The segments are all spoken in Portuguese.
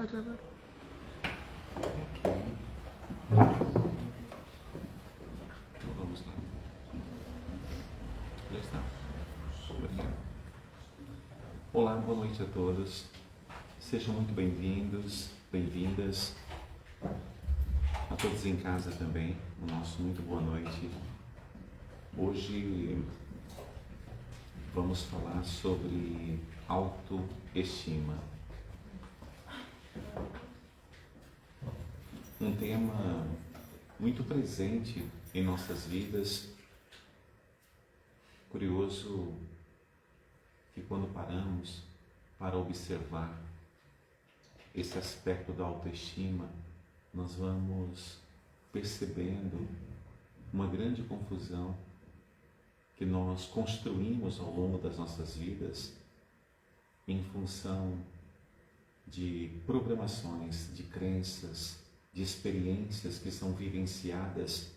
Pode gravar. Então vamos lá. Já está. Obrigado. Olá, boa noite a todos. Sejam muito bem-vindos, bem-vindas. A todos em casa também, o nosso muito boa noite. Hoje vamos falar sobre autoestima. Um tema muito presente em nossas vidas. Curioso que quando paramos para observar esse aspecto da autoestima, nós vamos percebendo uma grande confusão que nós construímos ao longo das nossas vidas em função de programações, de crenças, de experiências que são vivenciadas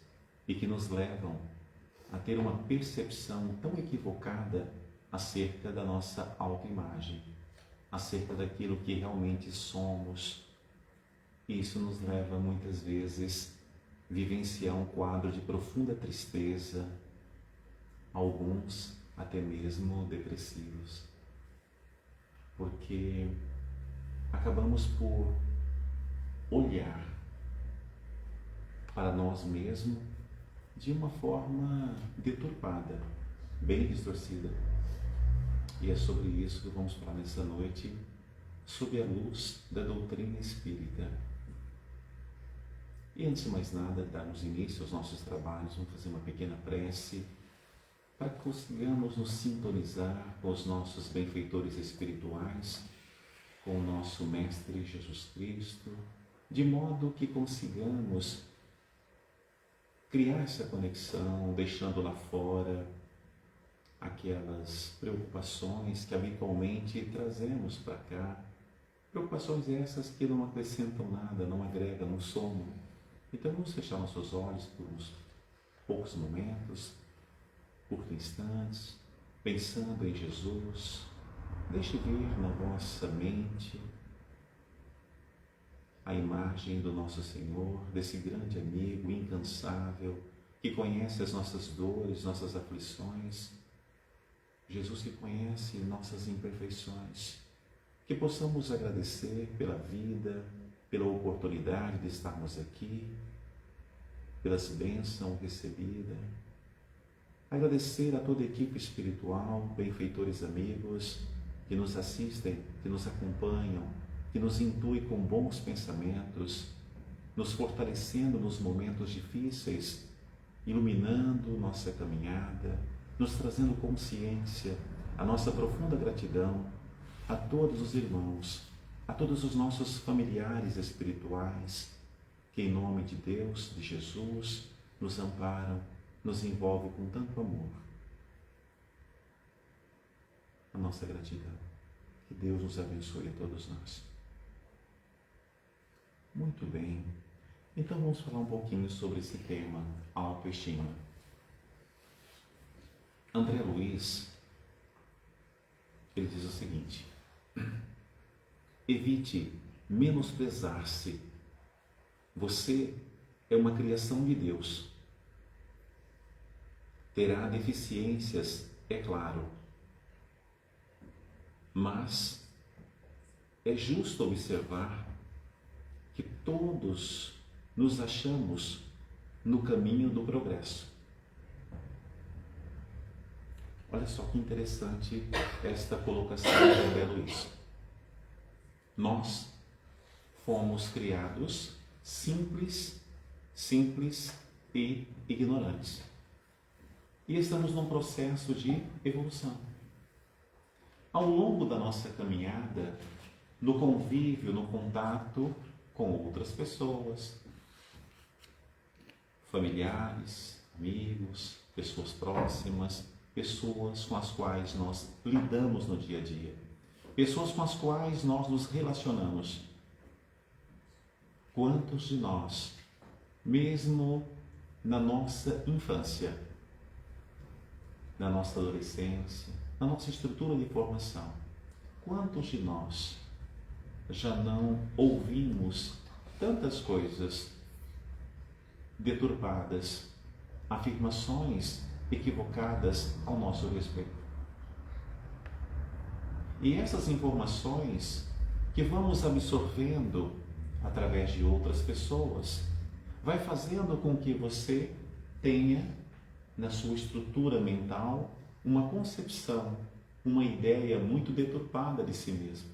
e que nos levam a ter uma percepção tão equivocada acerca da nossa autoimagem, acerca daquilo que realmente somos. E isso nos leva muitas vezes a vivenciar um quadro de profunda tristeza, alguns até mesmo depressivos, porque acabamos por olhar para nós mesmos de uma forma deturpada, bem distorcida. E é sobre isso que vamos falar nessa noite, sob a luz da doutrina espírita. E antes de mais nada, darmos início aos nossos trabalhos, vamos fazer uma pequena prece para que consigamos nos sintonizar com os nossos benfeitores espirituais, com o nosso Mestre Jesus Cristo, de modo que consigamos criar essa conexão, deixando lá fora aquelas preocupações que habitualmente trazemos para cá, preocupações essas que não acrescentam nada, não agregam, não somam. Então vamos fechar nossos olhos por uns poucos momentos, por instantes, pensando em Jesus. Deixe vir na vossa mente a imagem do nosso Senhor, desse grande amigo incansável, que conhece as nossas dores, nossas aflições. Jesus que conhece nossas imperfeições. Que possamos agradecer pela vida, pela oportunidade de estarmos aqui, pelas bênçãos recebidas. Agradecer a toda a equipe espiritual, benfeitores amigos, que nos assistem, que nos acompanham, que nos intuem com bons pensamentos, nos fortalecendo nos momentos difíceis, iluminando nossa caminhada, nos trazendo consciência, a nossa profunda gratidão a todos os irmãos, a todos os nossos familiares espirituais, que em nome de Deus, de Jesus, nos amparam, nos envolvem com tanto amor. A nossa gratidão. Que Deus nos abençoe a todos nós. Muito bem. Então vamos falar um pouquinho sobre esse tema, autoestima. André Luiz, ele diz o seguinte: evite menosprezar-se. Você é uma criação de Deus. Terá deficiências, é claro, mas é justo observar que todos nos achamos no caminho do progresso. Olha só que interessante esta colocação de André Luiz. Nós fomos criados simples e ignorantes. E estamos num processo de evolução. Ao longo da nossa caminhada, no convívio, no contato com outras pessoas, familiares, amigos, pessoas próximas, pessoas com as quais nós lidamos no dia a dia, pessoas com as quais nós nos relacionamos. Quantos de nós, mesmo na nossa infância, na nossa adolescência, na nossa estrutura de formação, quantos de nós já não ouvimos tantas coisas deturpadas, afirmações equivocadas ao nosso respeito. E essas informações que vamos absorvendo através de outras pessoas, vai fazendo com que você tenha na sua estrutura mental uma concepção, uma ideia muito deturpada de si mesmo.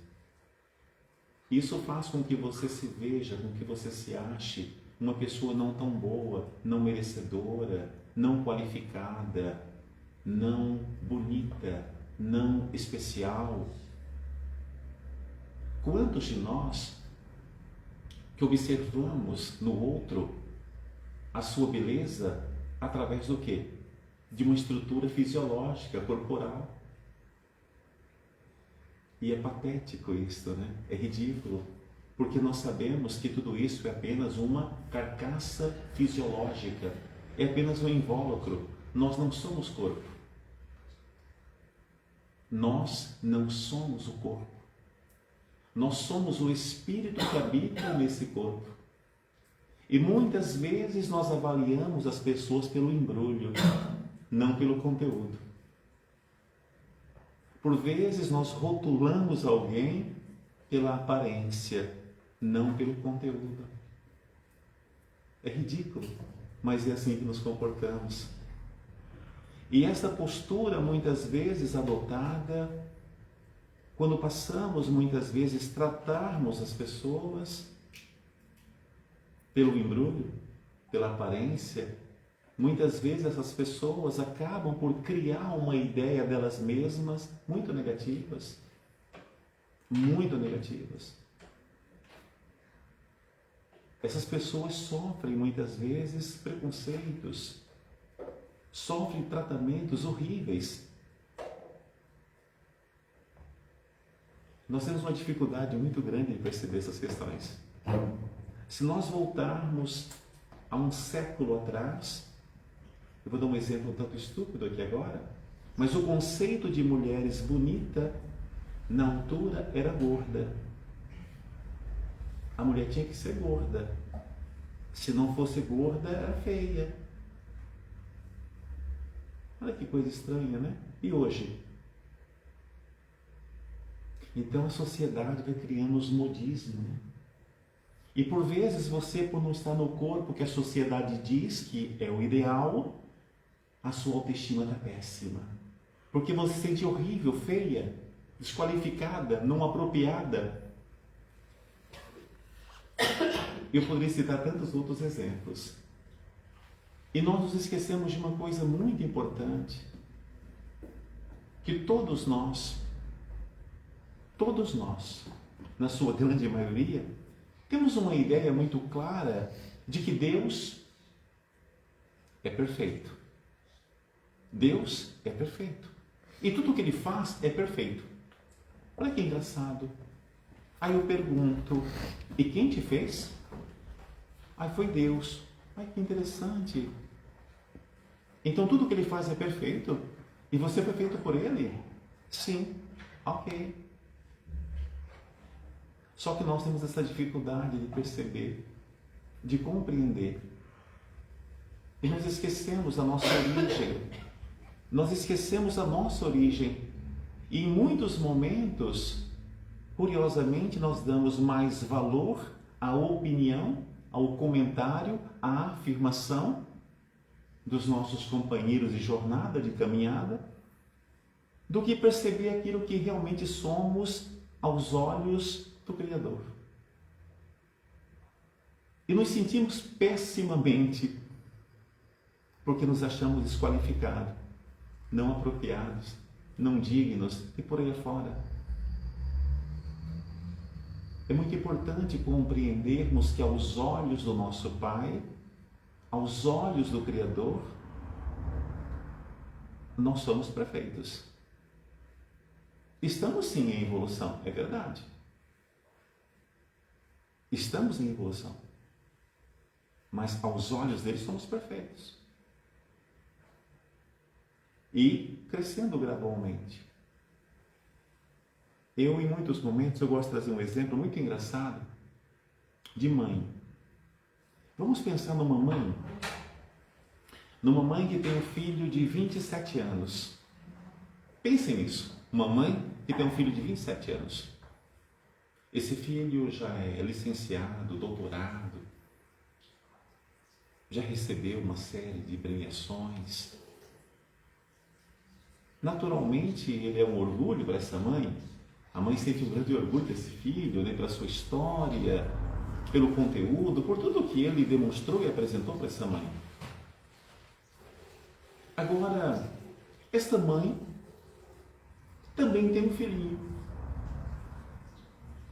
Isso faz com que você se veja, com que você se ache uma pessoa não tão boa, não merecedora, não qualificada, não bonita, não especial. Quantos de nós que observamos no outro a sua beleza através do quê? De uma estrutura fisiológica, corporal. E é patético isso, né? É ridículo, porque nós sabemos que tudo isso é apenas uma carcaça fisiológica, é apenas um invólucro. Nós não somos corpo. Nós não somos o corpo. Nós somos o espírito que habita nesse corpo. E muitas vezes nós avaliamos as pessoas pelo embrulho, não pelo conteúdo. Por vezes nós rotulamos alguém pela aparência, não pelo conteúdo. É ridículo, mas é assim que nos comportamos. E essa postura muitas vezes adotada, quando passamos muitas vezes tratarmos as pessoas pelo embrulho, pela aparência, muitas vezes essas pessoas acabam por criar uma ideia delas mesmas muito negativas. Muito negativas. Essas pessoas sofrem muitas vezes preconceitos, sofrem tratamentos horríveis. Nós temos uma dificuldade muito grande em perceber essas questões. Se nós voltarmos a um século atrás, eu vou dar um exemplo um tanto estúpido aqui agora, mas o conceito de mulheres bonita na altura era gorda. A mulher tinha que ser gorda. Se não fosse gorda, era feia. Olha que coisa estranha, né? E hoje? Então a sociedade vai criando os modismos, né? E por vezes você, por não estar no corpo que a sociedade diz que é o ideal, a sua autoestima está péssima. Porque você se sente horrível, feia, desqualificada, não apropriada. Eu poderia citar tantos outros exemplos. E nós nos esquecemos de uma coisa muito importante, que todos nós, na sua grande maioria, temos uma ideia muito clara de que Deus é perfeito. Deus é perfeito. E tudo o que Ele faz é perfeito. Olha que engraçado. Aí eu pergunto, e quem te fez? Aí foi Deus. Ai, que interessante. Então tudo que Ele faz é perfeito? E você foi feito por Ele? Sim. Ok. Só que nós temos essa dificuldade de perceber, de compreender. E nós esquecemos a nossa origem. Nós esquecemos a nossa origem. E em muitos momentos, curiosamente, nós damos mais valor à opinião, ao comentário, à afirmação dos nossos companheiros de jornada, de caminhada, do que perceber aquilo que realmente somos aos olhos do Criador. E nos sentimos pessimamente, porque nos achamos desqualificados, não apropriados, não dignos e por aí afora. É muito importante compreendermos que aos olhos do nosso Pai, aos olhos do Criador, nós somos perfeitos. Estamos sim em evolução, é verdade. Estamos em evolução. Mas aos olhos dele somos perfeitos. E crescendo gradualmente. Em muitos momentos, eu gosto de trazer um exemplo muito engraçado de mãe. Vamos pensar numa mãe que tem um filho de 27 anos. Pensem nisso, uma mãe que tem um filho de 27 anos. Esse filho já é licenciado, doutorado, já recebeu uma série de premiações. Naturalmente, ele é um orgulho para essa mãe. A mãe sente um grande orgulho desse filho, né, pela sua história, pelo conteúdo, por tudo que ele demonstrou e apresentou para essa mãe. Agora, esta mãe também tem um filhinho,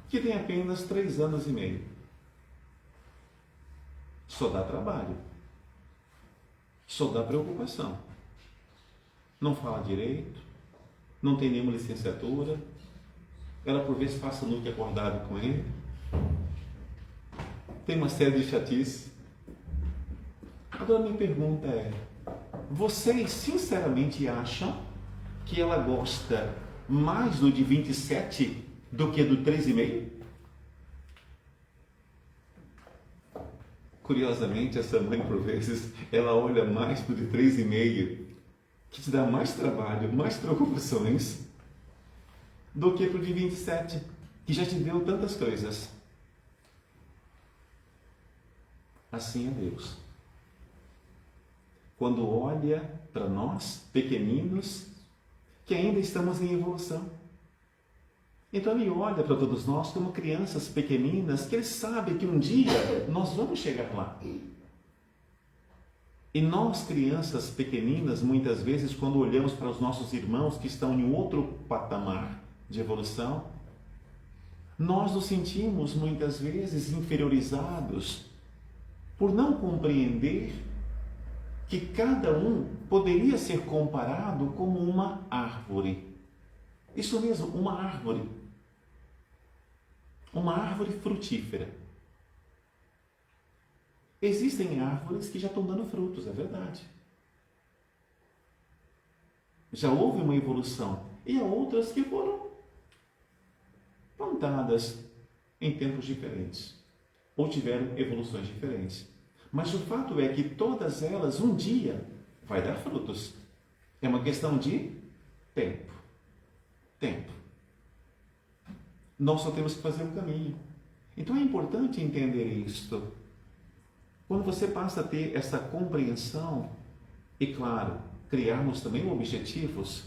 que tem apenas 3 anos e meio. Só dá trabalho, só dá preocupação. Não fala direito, não tem nenhuma licenciatura, ela por vezes passa a noite acordada com ele, tem uma série de chatice. Agora minha pergunta é, vocês sinceramente acham que ela gosta mais do de 27 do que do 3,5? Curiosamente, essa mãe por vezes, ela olha mais para o de 3,5, que te dá mais trabalho, mais preocupações, do que para o de 27, que já te deu tantas coisas. Assim é Deus. Quando olha para nós, pequeninos, que ainda estamos em evolução. Então Ele olha para todos nós como crianças pequeninas, que Ele sabe que um dia nós vamos chegar lá. E nós, crianças pequeninas, muitas vezes, quando olhamos para os nossos irmãos que estão em outro patamar de evolução, nós nos sentimos muitas vezes inferiorizados por não compreender que cada um poderia ser comparado como uma árvore. Isso mesmo, uma árvore. Uma árvore frutífera. Existem árvores que já estão dando frutos, é verdade. Já houve uma evolução. E há outras que foram plantadas em tempos diferentes. Ou tiveram evoluções diferentes. Mas o fato é que todas elas, um dia, vai dar frutos. É uma questão de tempo. Tempo. Nós só temos que fazer um caminho. Então é importante entender isto. Quando você passa a ter essa compreensão, e claro, criarmos também objetivos,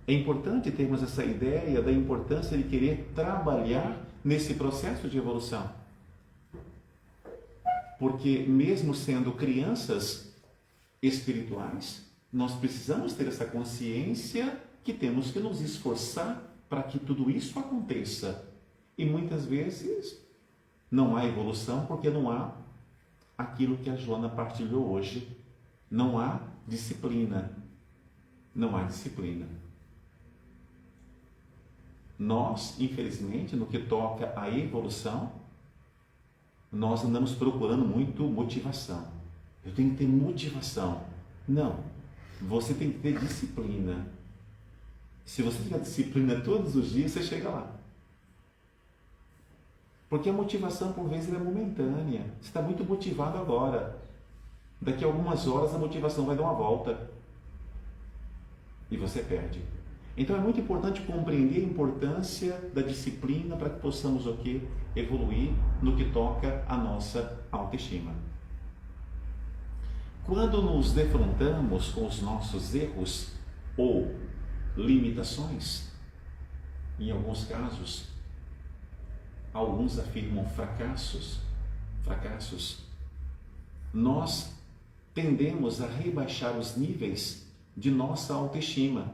é importante termos essa ideia da importância de querer trabalhar nesse processo de evolução. Porque mesmo sendo crianças espirituais, nós precisamos ter essa consciência que temos que nos esforçar para que tudo isso aconteça. E muitas vezes não há evolução porque não há aquilo que a Joana partilhou hoje. Não há disciplina. Não há disciplina. Nós, infelizmente, no que toca à evolução, nós andamos procurando muito motivação. Eu tenho que ter motivação. Não. Você tem que ter disciplina. Se você tiver disciplina todos os dias, você chega lá. Porque a motivação, por vezes, é momentânea. Você está muito motivado agora. Daqui a algumas horas, a motivação vai dar uma volta. E você perde. Então, é muito importante compreender a importância da disciplina para que possamos o quê? Evoluir no que toca à nossa autoestima. Quando nos defrontamos com os nossos erros ou limitações, em alguns casos, alguns afirmam fracassos, nós tendemos a rebaixar os níveis de nossa autoestima,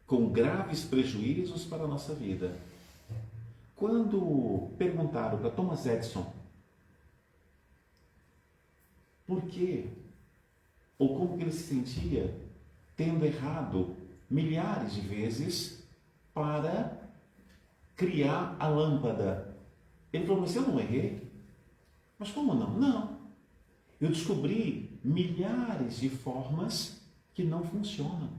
com graves prejuízos para a nossa vida. Quando perguntaram para Thomas Edison por quê, ou como que ele se sentia tendo errado milhares de vezes para criar a lâmpada, ele falou, mas eu não errei? Mas como não? Não. Eu descobri milhares de formas que não funcionam.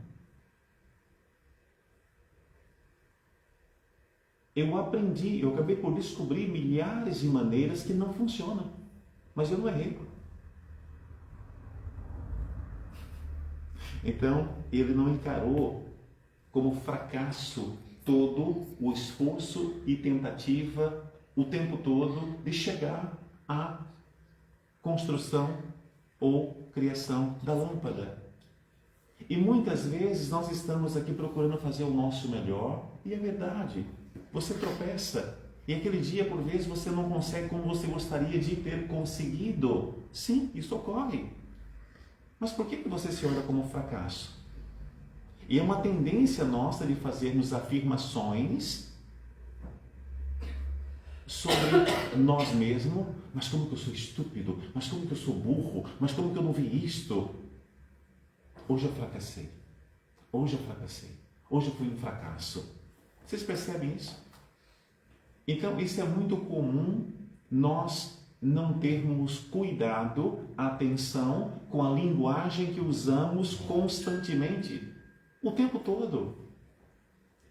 Eu acabei por descobrir milhares de maneiras que não funcionam, mas eu não errei. Então, ele não encarou como fracasso todo o esforço e tentativa o tempo todo de chegar à construção ou criação da lâmpada. E muitas vezes nós estamos aqui procurando fazer o nosso melhor, e é verdade, você tropeça, e aquele dia por vezes você não consegue como você gostaria de ter conseguido. Sim, isso ocorre. Mas por que você se olha como um fracasso? E é uma tendência nossa de fazermos afirmações sobre nós mesmos. Mas como que eu sou estúpido? Mas como que eu sou burro? Mas como que eu não vi isto? Hoje eu fracassei. Hoje eu fracassei. Hoje eu fui um fracasso. Vocês percebem isso? Então, isso é muito comum nós não termos cuidado, atenção com a linguagem que usamos constantemente, o tempo todo.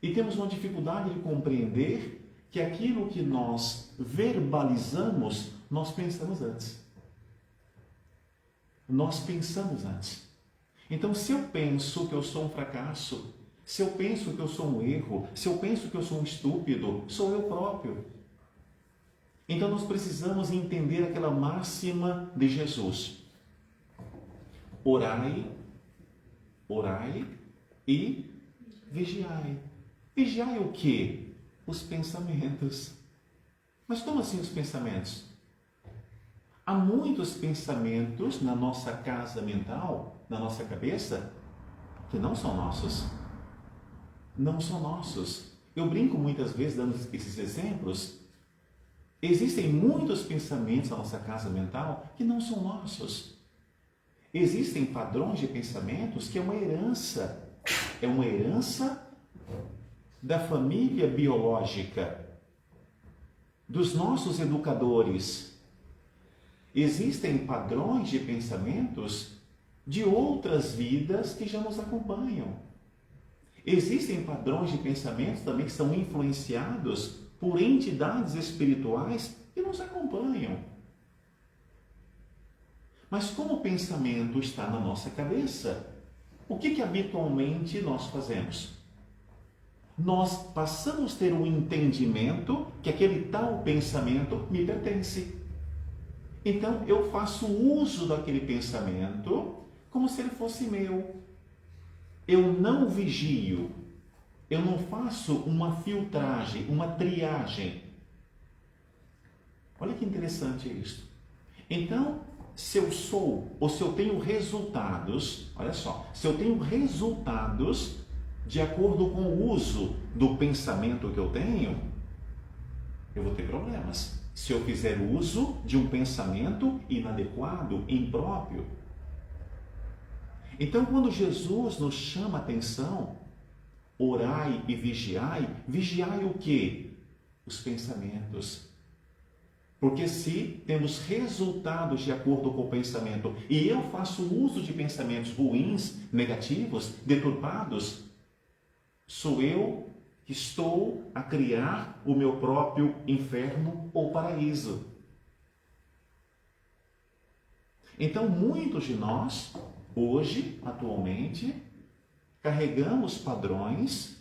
E temos uma dificuldade de compreender que aquilo que nós verbalizamos, nós pensamos antes. Nós pensamos antes. Então, se eu penso que eu sou um fracasso, se eu penso que eu sou um erro, se eu penso que eu sou um estúpido, sou eu próprio. Então, nós precisamos entender aquela máxima de Jesus. Orai, orai e vigiai. Vigiai o quê? Os pensamentos. Mas como assim os pensamentos? Há muitos pensamentos na nossa casa mental, na nossa cabeça, que não são nossos. Não são nossos. Eu brinco muitas vezes dando esses exemplos. Existem muitos pensamentos na nossa casa mental que não são nossos. Existem padrões de pensamentos que é uma herança. É uma herança da família biológica, dos nossos educadores. Existem padrões de pensamentos de outras vidas que já nos acompanham. Existem padrões de pensamentos também que são influenciados por entidades espirituais que nos acompanham. Mas como o pensamento está na nossa cabeça, o que habitualmente nós fazemos? Nós passamos a ter um entendimento que aquele tal pensamento me pertence. Então eu faço uso daquele pensamento como se ele fosse meu. Eu não vigio, eu não faço uma filtragem, uma triagem. Olha que interessante isso. Então, se eu sou, ou se eu tenho resultados, olha só, se eu tenho resultados de acordo com o uso do pensamento que eu tenho, eu vou ter problemas. Se eu fizer uso de um pensamento inadequado, impróprio. Então, quando Jesus nos chama a atenção, orai e vigiai, vigiai o quê? Os pensamentos. Porque se temos resultados de acordo com o pensamento e eu faço uso de pensamentos ruins, negativos, deturpados, sou eu que estou a criar o meu próprio inferno ou paraíso. Então, muitos de nós, hoje, atualmente, carregamos padrões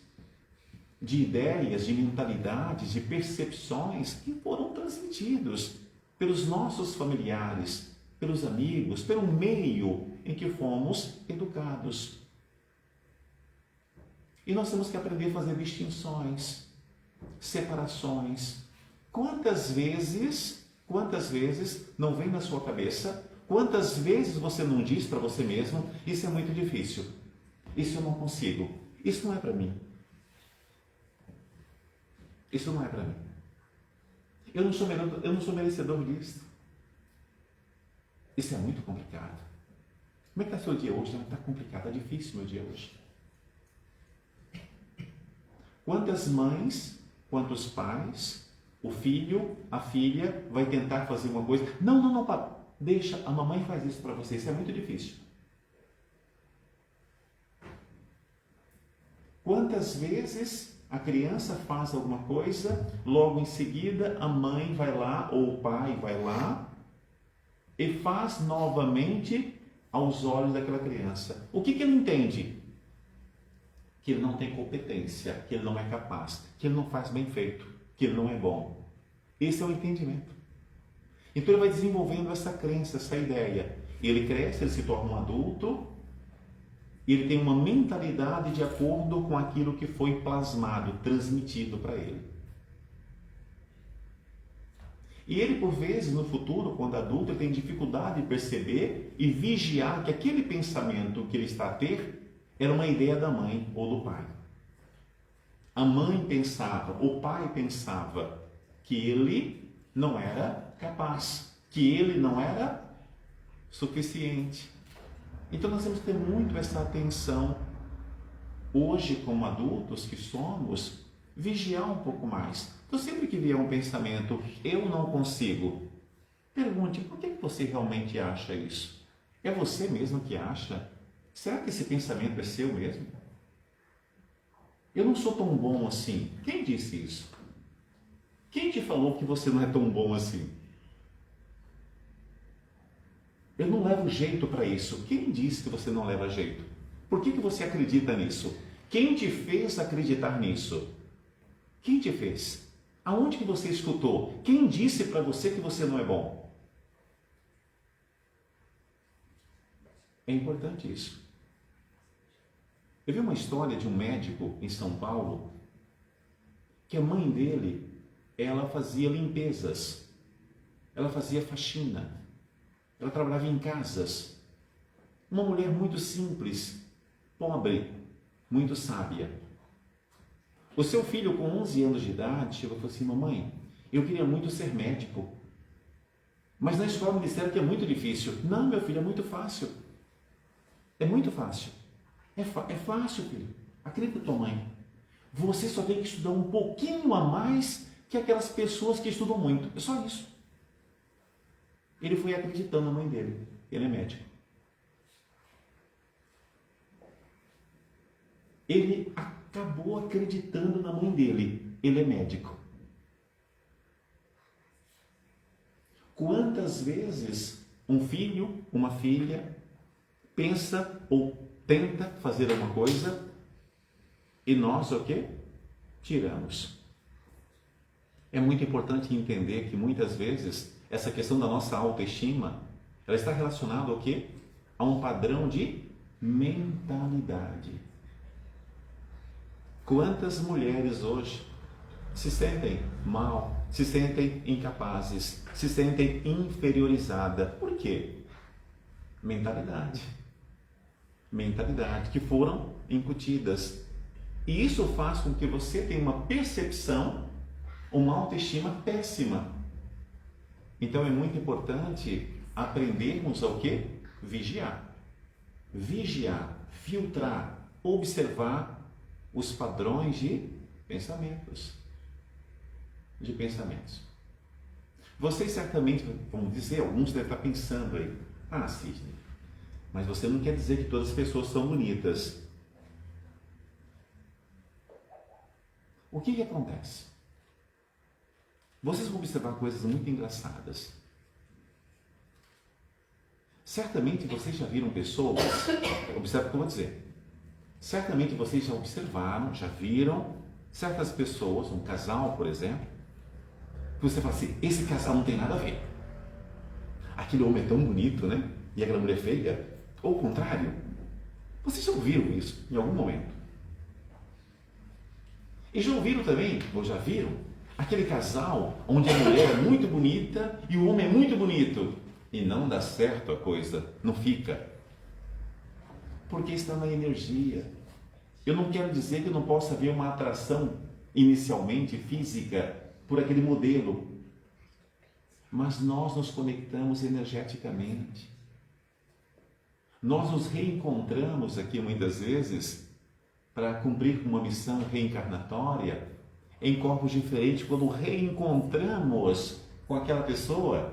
de ideias, de mentalidades, de percepções que foram transmitidos pelos nossos familiares, pelos amigos, pelo meio em que fomos educados. E nós temos que aprender a fazer distinções, separações. Quantas vezes não vem na sua cabeça, quantas vezes você não diz para você mesmo, isso é muito difícil, isso eu não consigo, isso não é para mim. Isso não é para mim. Eu não sou merecedor disso. Isso é muito complicado. Como é que está seu dia hoje? Está complicado, está difícil meu dia hoje. Quantas mães, quantos pais, o filho, a filha vai tentar fazer uma coisa. Não, papai, deixa, a mamãe faz isso para você, isso é muito difícil. Quantas vezes a criança faz alguma coisa, logo em seguida a mãe vai lá, ou o pai vai lá, e faz novamente aos olhos daquela criança. O que ele entende? Que ele não tem competência, que ele não é capaz, que ele não faz bem feito, que ele não é bom. Esse é o entendimento. Então ele vai desenvolvendo essa crença, essa ideia. Ele cresce, ele se torna um adulto, ele tem uma mentalidade de acordo com aquilo que foi plasmado, transmitido para ele. E ele, por vezes, no futuro, quando adulto, ele tem dificuldade de perceber e vigiar que aquele pensamento que ele está a ter era uma ideia da mãe ou do pai. A mãe pensava, o pai pensava que ele não era capaz, que ele não era suficiente. Então nós temos que ter muito essa atenção, hoje como adultos que somos, vigiar um pouco mais. Então sempre que vier um pensamento, eu não consigo, pergunte, por que você realmente acha isso? É você mesmo que acha? Será que esse pensamento é seu mesmo? Eu não sou tão bom assim. Quem disse isso? Quem te falou que você não é tão bom assim? Eu não levo jeito para isso. Quem disse que você não leva jeito? Por que você acredita nisso? Quem te fez acreditar nisso? Quem te fez? Aonde que você escutou? Quem disse para você que você não é bom? É importante isso. Eu vi uma história de um médico em São Paulo que a mãe dele, ela fazia limpezas, ela fazia faxina, ela trabalhava em casas. Uma mulher muito simples, pobre, muito sábia. O seu filho, com 11 anos de idade, chegou e falou assim: mamãe, eu queria muito ser médico, mas na escola me disseram que é muito difícil. Não, meu filho, é muito fácil. É muito fácil. É fácil, filho. Acredita tua mãe. Você só tem que estudar um pouquinho a mais que aquelas pessoas que estudam muito. É só isso. Ele foi acreditando na mãe dele. Ele é médico. Ele acabou acreditando na mãe dele. Ele é médico. Quantas vezes um filho, uma filha, pensa ou tenta fazer alguma coisa e nós o quê? Tiramos. É muito importante entender que muitas vezes essa questão da nossa autoestima, ela está relacionada ao quê? A um padrão de mentalidade. Quantas mulheres hoje se sentem mal, se sentem incapazes, se sentem inferiorizadas? Por quê? Mentalidade, que foram incutidas. E isso faz com que você tenha uma percepção, uma autoestima péssima. Então é muito importante aprendermos ao quê? Vigiar. Vigiar, filtrar, observar os padrões de pensamentos. Vocês certamente, vamos dizer, alguns devem estar pensando aí: ah, Sidney, mas você não quer dizer que todas as pessoas são bonitas. O que acontece? Vocês vão observar coisas muito engraçadas. Certamente vocês já viram pessoas, observe o que eu vou dizer. Certamente vocês já observaram, já viram certas pessoas, um casal, por exemplo, que você fala assim: esse casal não tem nada a ver. Aquele homem é tão bonito, né? E aquela mulher feia. Ou o contrário. Vocês já ouviram isso em algum momento? E já ouviram também, ou já viram, aquele casal onde a mulher é muito bonita e o homem é muito bonito e não dá certo a coisa, não fica. Porque está na energia. Eu não quero dizer que não possa haver uma atração inicialmente física por aquele modelo, mas nós nos conectamos energeticamente. Nós nos reencontramos aqui muitas vezes para cumprir uma missão reencarnatória em corpos diferentes. Quando reencontramos com aquela pessoa,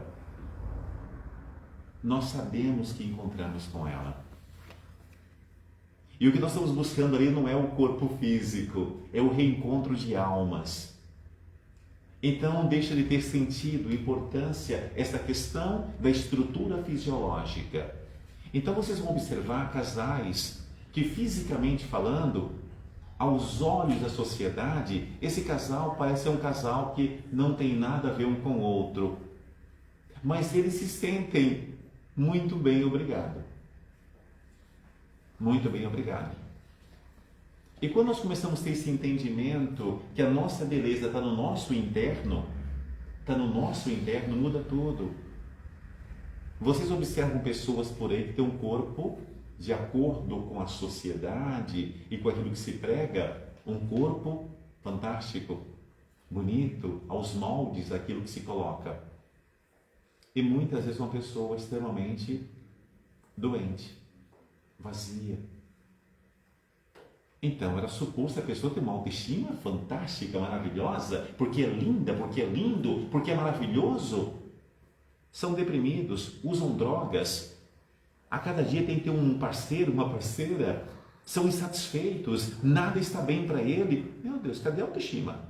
nós sabemos que encontramos com ela. E o que nós estamos buscando ali não é o corpo físico, é o reencontro de almas. Então deixa de ter sentido, importância, essa questão da estrutura fisiológica. Então vocês vão observar casais que, fisicamente falando, aos olhos da sociedade, esse casal parece ser um casal que não tem nada a ver um com o outro. Mas eles se sentem muito bem, obrigado. Muito bem, obrigado. E quando nós começamos a ter esse entendimento que a nossa beleza está no nosso interno, muda tudo. Vocês observam pessoas por aí que têm um corpo de acordo com a sociedade e com aquilo que se prega, um corpo fantástico, bonito, aos moldes daquilo que se coloca. E muitas vezes uma pessoa extremamente doente, vazia. Então, era suposto a pessoa ter uma autoestima fantástica, maravilhosa, porque é linda, porque é lindo, porque é maravilhoso. São deprimidos, usam drogas, a cada dia tem que ter um parceiro, uma parceira, são insatisfeitos, nada está bem para ele. Meu Deus, cadê a autoestima?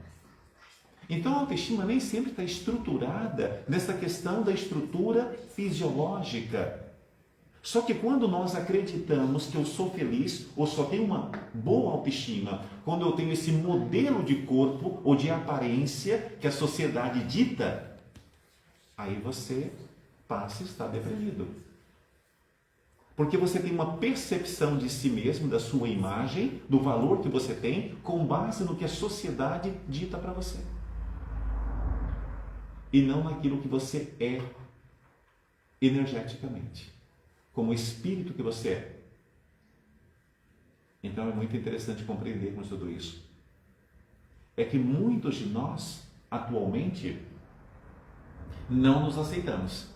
Então a autoestima nem sempre está estruturada nessa questão da estrutura fisiológica. Só que quando nós acreditamos que eu sou feliz ou só tenho uma boa autoestima, quando eu tenho esse modelo de corpo ou de aparência que a sociedade dita, aí você passa a estar deprimido. Porque você tem uma percepção de si mesmo, da sua imagem, do valor que você tem, com base no que a sociedade dita para você. E não naquilo que você é energeticamente, como o espírito que você é. Então é muito interessante compreendermos tudo isso. É que muitos de nós, atualmente, não nos aceitamos.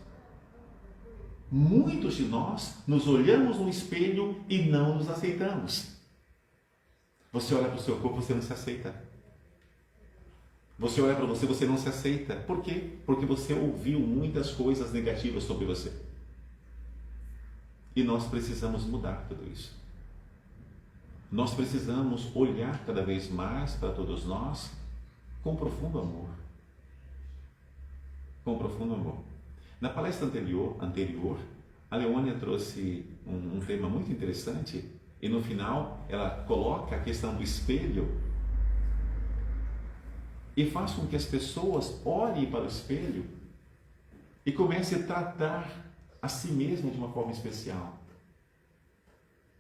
Muitos de nós nos olhamos no espelho e não nos aceitamos. Você olha para o seu corpo, você não se aceita. Você olha para você, você não se aceita. Por quê? Porque você ouviu muitas coisas negativas sobre você. E nós precisamos mudar tudo isso. Nós precisamos olhar cada vez mais para todos nós com profundo amor. Com profundo amor. Na palestra anterior, a Leônia trouxe um tema muito interessante e no final ela coloca a questão do espelho e faz com que as pessoas olhem para o espelho e comecem a tratar a si mesmas de uma forma especial.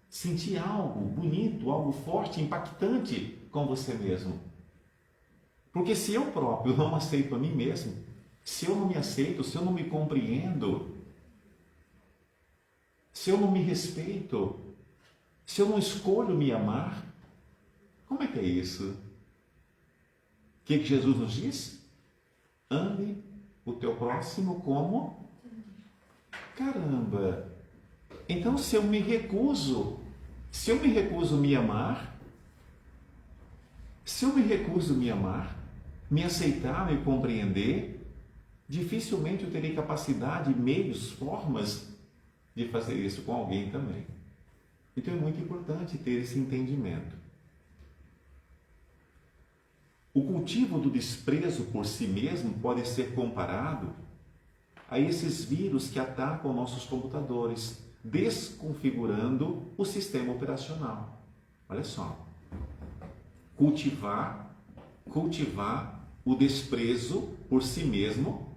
Sentir algo bonito, algo forte, impactante com você mesmo. Porque se eu próprio não aceito a mim mesmo, se eu não me aceito, se eu não me compreendo, se eu não me respeito, se eu não escolho me amar, como é que é isso? O que Jesus nos diz? Ame o teu próximo como? Caramba! Então se eu me recuso me amar, me aceitar, me compreender, dificilmente eu terei capacidade, meios, formas de fazer isso com alguém também. Então é muito importante ter esse entendimento. O cultivo do desprezo por si mesmo pode ser comparado a esses vírus que atacam nossos computadores, desconfigurando o sistema operacional. Olha só. Cultivar o desprezo por si mesmo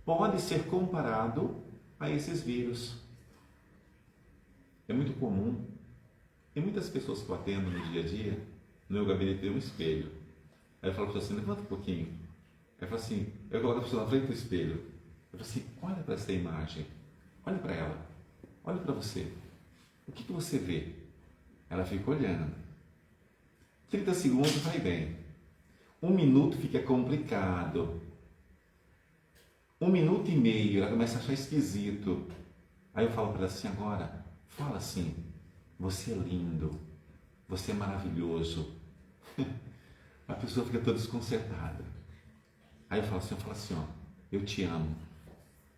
pode ser comparado a esses vírus. É muito comum, tem muitas pessoas que eu atendo no dia a dia, no meu gabinete tem um espelho. Aí eu falo para você assim, levanta um pouquinho. Aí eu falo assim, eu coloco a pessoa na frente do espelho. Eu falo assim, olha para essa imagem, olha para ela, olha para você. O que você vê? Ela fica olhando. 30 segundos vai bem. 1 minuto fica complicado. 1 minuto e meio, ela começa a achar esquisito. Aí eu falo para ela assim, agora, fala assim, você é lindo, você é maravilhoso. A pessoa fica toda desconcertada. Aí eu falo assim, ó, eu te amo,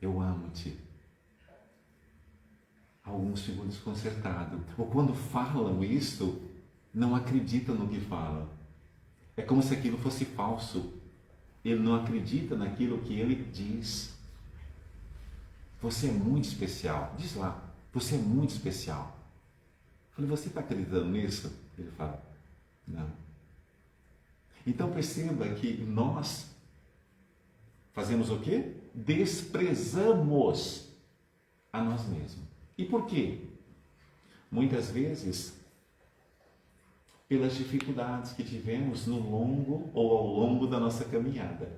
eu amo-te. Alguns ficam desconcertados. Ou quando falam isto, não acreditam no que falam. É como se aquilo fosse falso. Ele não acredita naquilo que ele diz. Você é muito especial. Diz lá, você é muito especial. Eu falei, você está acreditando nisso? Ele fala, não. Então perceba que nós fazemos o quê? Desprezamos a nós mesmos. E por quê? Muitas vezes, pelas dificuldades que tivemos no longo ou ao longo da nossa caminhada.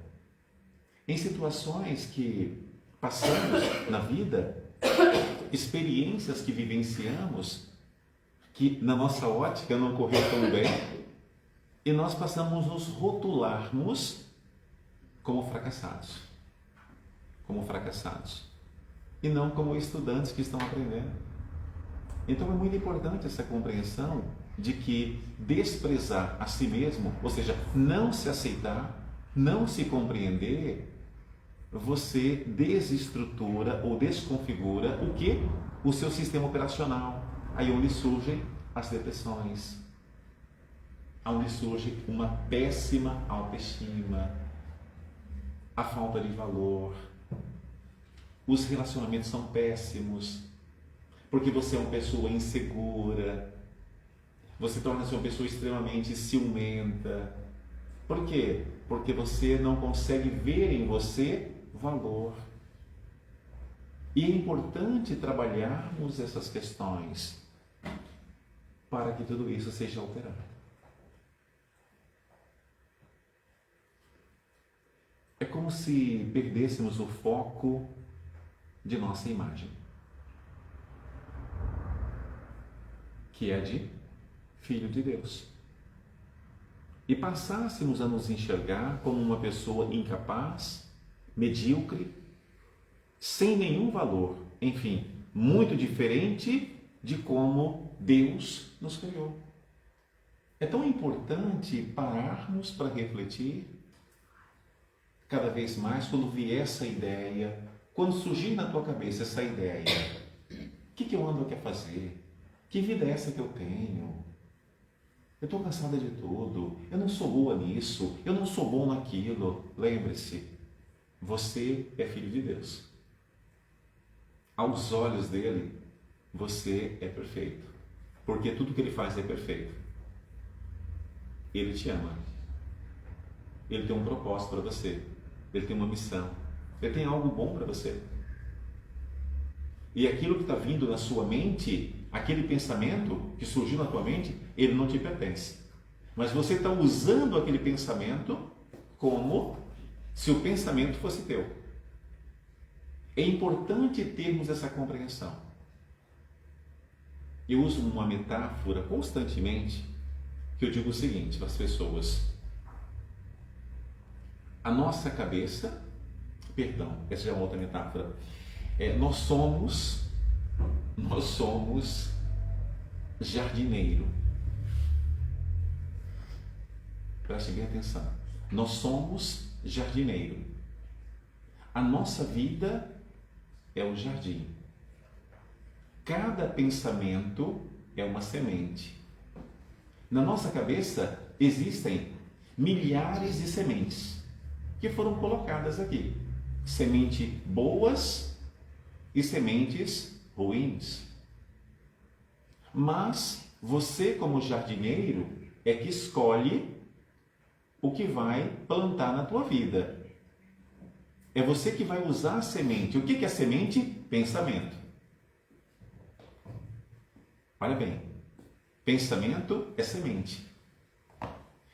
Em situações que passamos na vida, experiências que vivenciamos, que na nossa ótica não correu tão bem, e nós passamos a nos rotularmos como fracassados. Como fracassados. E não como estudantes que estão aprendendo. Então é muito importante essa compreensão de que desprezar a si mesmo, ou seja, não se aceitar, não se compreender, você desestrutura ou desconfigura o quê? O seu sistema operacional. Aí onde surgem as depressões, onde surge uma péssima autoestima, a falta de valor, os relacionamentos são péssimos, porque você é uma pessoa insegura, você torna-se uma pessoa extremamente ciumenta. Por quê? Porque você não consegue ver em você valor. E é importante trabalharmos essas questões para que tudo isso seja alterado. É como se perdêssemos o foco de nossa imagem, que é de Filho de Deus, e passássemos a nos enxergar como uma pessoa incapaz, medíocre, sem nenhum valor, enfim, muito diferente de como Deus nos criou. É tão importante pararmos para refletir cada vez mais quando vier essa ideia, quando surgir na tua cabeça essa ideia, o que eu ando aqui a fazer? Que vida é essa que eu tenho? Eu estou cansada de tudo, eu não sou boa nisso, eu não sou bom naquilo. Lembre-se, você é filho de Deus. Aos olhos dele, você é perfeito, porque tudo que ele faz é perfeito. Ele te ama, ele tem um propósito para você, ele tem uma missão, ele tem algo bom para você. E aquilo que está vindo na sua mente, aquele pensamento que surgiu na tua mente, ele não te pertence. Mas você está usando aquele pensamento como se o pensamento fosse teu. É importante termos essa compreensão. Eu uso uma metáfora constantemente, que eu digo o seguinte para as pessoas: a nossa cabeça, essa já é uma outra metáfora, nós somos jardineiro. Preste bem atenção. Nós somos jardineiro. A nossa vida é o jardim. Cada pensamento é uma semente. Na nossa cabeça existem milhares de sementes que foram colocadas aqui. Sementes boas e sementes ruins. Mas você, como jardineiro, é que escolhe o que vai plantar na tua vida. É você que vai usar a semente. O que é semente? Pensamento. Olha bem, pensamento é semente.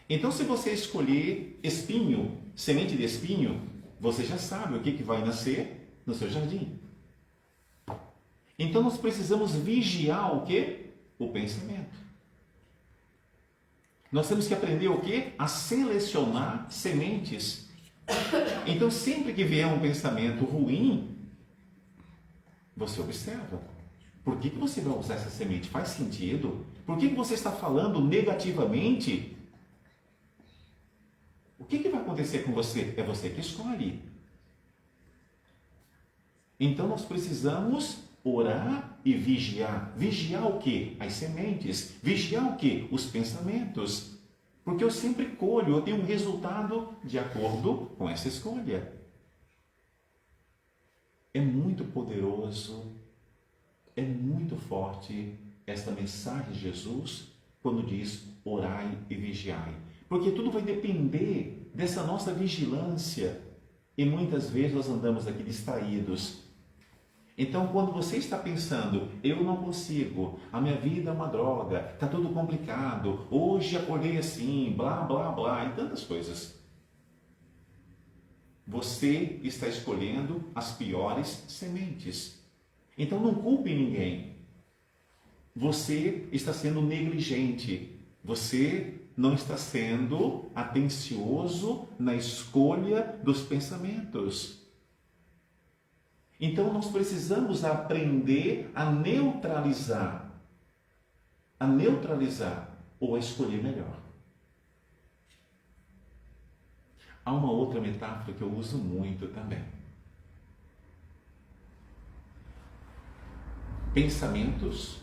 Então, se você escolher espinho, semente de espinho, você já sabe o que vai nascer no seu jardim. Então, nós precisamos vigiar o quê? O pensamento. Nós temos que aprender o quê? A selecionar sementes. Então, sempre que vier um pensamento ruim, você observa. Por que você vai usar essa semente? Faz sentido? Por que você está falando negativamente? O que vai acontecer com você? É você que escolhe. Então, nós precisamos orar e vigiar. Vigiar o quê? As sementes. Vigiar o quê? Os pensamentos. Porque eu sempre colho, eu tenho um resultado de acordo com essa escolha. É muito poderoso, é muito forte esta mensagem de Jesus quando diz orai e vigiai. Porque tudo vai depender dessa nossa vigilância. E muitas vezes nós andamos aqui distraídos. Então, quando você está pensando, eu não consigo, a minha vida é uma droga, está tudo complicado, hoje acordei assim, blá, blá, blá, e tantas coisas. Você está escolhendo as piores sementes. Então, não culpe ninguém. Você está sendo negligente. Você não está sendo atencioso na escolha dos pensamentos. Então, nós precisamos aprender a neutralizar ou a escolher melhor. Há uma outra metáfora que eu uso muito também. Pensamentos